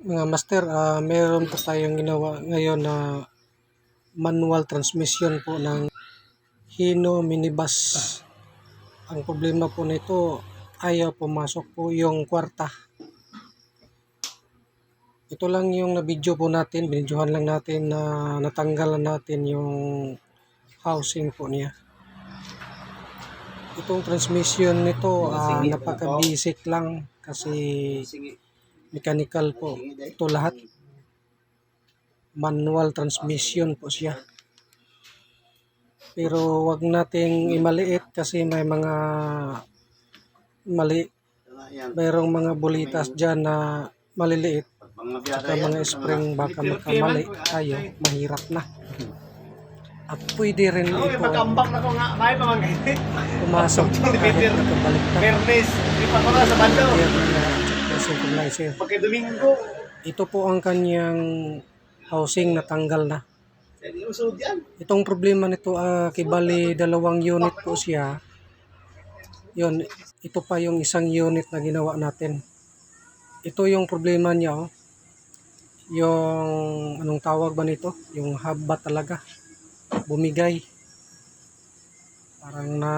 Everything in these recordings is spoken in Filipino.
Mga master, meron po tayong ginawa ngayon na manual transmission po ng Hino minibus. Ang problema po nito, ayaw pumasok po yung kwarta. Ito lang yung na-video po natin, binidyohan lang natin na natanggalan natin yung housing po niya. Itong transmission nito, napaka-basic lang kasi mechanical po. Ito lahat. Manual transmission po siya. Pero wag nating imaliit kasi may mga mayroong mga bulitas dyan na maliliit. Saka mga spring baka makamali tayo, mahirap na. At pwede rin ito Magkambak na ko nga, may pamangkay. pumasok kahit nakabalik na. Fairness, di pa ko na sa bando. Synchronizer. Pagka Domingo, Ito po ang kanyang housing natanggal na. hindi usod yan. Itong problema nito, kibali 2 unit po siya. Yun, ito pa yung isang unit na ginawa natin. Ito yung problema niya, oh. Yung anong tawag ba nito? Yung haba talaga. Bumigay. Parang na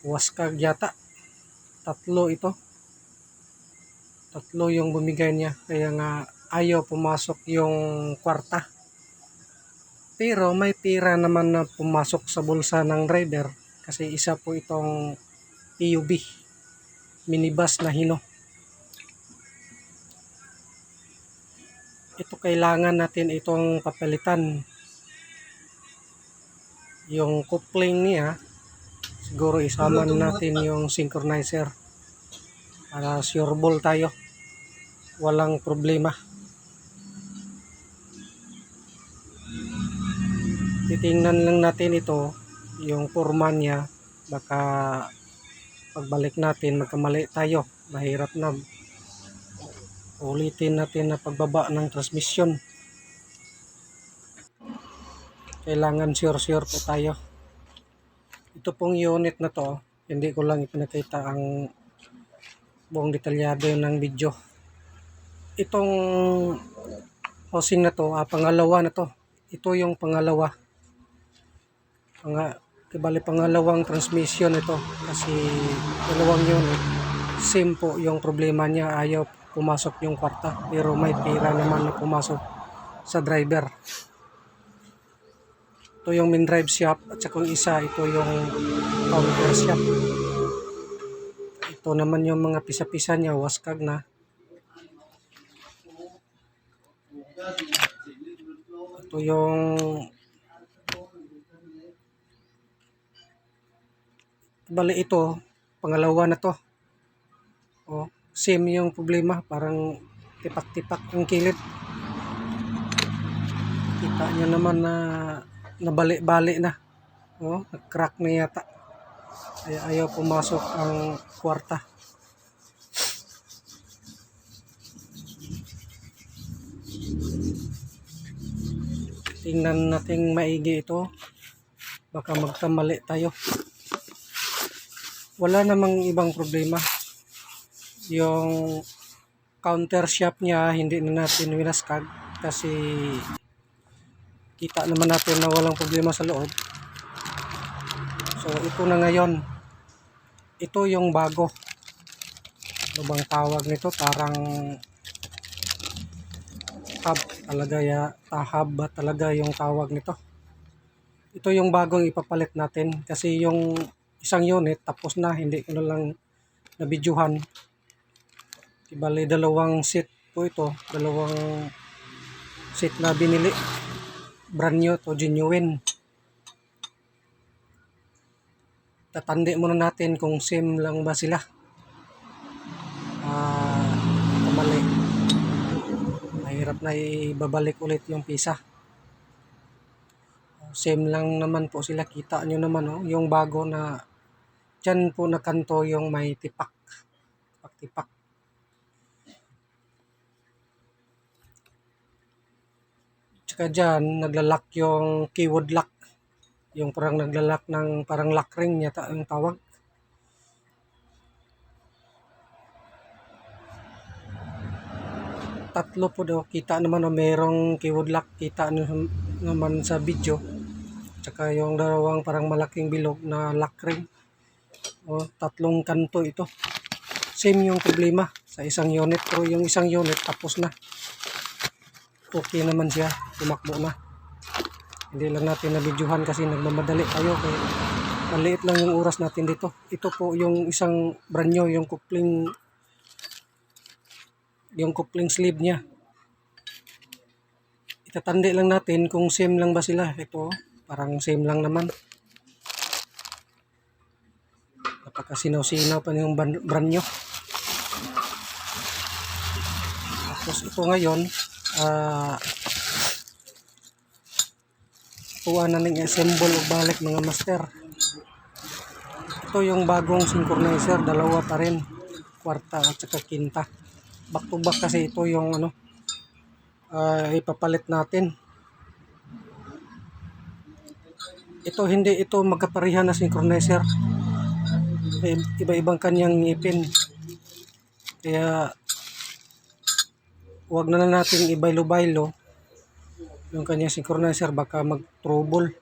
waskag yata. 3 ito. 3 yung bumigay niya. Kaya nga ayaw pumasok yung kwarta. Pero may tira naman na pumasok sa bulsa ng driver kasi isa po itong PUV minibus na Hino. Ito kailangan natin itong papalitan. Yung coupling niya, siguro isama natin yung synchronizer para sureball tayo. Walang problema. Titingnan lang natin ito, yung forma niya. Baka pagbalik natin magkamali tayo. Mahirap na. Ulitin natin na pagbaba ng transmission. Kailangan sure po tayo. Ito pong unit na to, hindi ko lang ipinakita ang buong detalyado ng video. Itong housing na to, pangalawa na to. Ito yung pangalawa. Bali pangalawang transmission ito kasi 2 unit. Same po yung problema niya, ayaw pumasok yung kwarta pero may tira naman na pumasok sa driver. Ito yung main drive shaft at saka yung isa ito yung counter shaft. Ito naman yung mga pisa-pisa niya, waskag na. Ito yung bali ito, pangalawa na to. Oh, same yung problema, parang tipak-tipak yung kilid. Kita nyo naman na nabali-bali na. Oh, nag-crack na yata. Kaya ayaw pumasok ang kwarta. Tingnan natin maigi ito. Baka magkamali tayo. Wala namang ibang problema. Yung counter shaft niya hindi na natin winaskag kasi kita naman natin na walang problema sa loob. So ito na ngayon. Ito yung bago. Ano bang tawag nito? Parang hub talaga hub talaga yung tawag nito. Ito yung bagong ipapalit natin kasi yung isang unit tapos na, hindi ko na lang nabidyohan. Bali 2 seat po ito, 2 seat na binili. Brand new to, genuine. Tatandi muna natin kung same lang ba sila. Kamali. Mahirap na ibabalik ulit yung pisa. Same lang naman po sila, kita nyo naman, oh, yung bago na dyan po na kanto yung may tipak. Tipak. Tsaka dyan, naglalak yung keyword lock. Yung parang naglalak ng parang lock ring yata yung tawag. tatlo po daw. Kita naman o merong keyword lock. Kita naman sa video. Tsaka yung dalawang parang malaking bilog na lock ring. O, tatlong kanto ito. Same yung problema sa isang unit. Pero yung isang unit tapos na. Okay naman siya. Tumakbo na. Hindi lang natin na-videohan kasi nagmamadali tayo. Kaya maliit lang yung oras natin dito. Ito po yung isang brand new, yung coupling sleeve niya. Itatandi lang natin kung same lang ba sila. Ito, parang same lang naman. Napakasinaw-sinaw pa yung brand new. Tapos ito ngayon, tuwa na ng assemble o balik mga master. Ito yung bagong synchronizer, dalawa pa rin, kwarta at saka kinta. Back to back kasi ito yung ipapalit natin. Ito hindi ito magkaparihan na synchronizer. Iba-ibang kanyang ngipin. Kaya wag na lang natin ibaylo-baylo yung kanyang synchronizer, baka mag-trouble,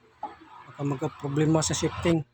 baka magka-problema sa shifting.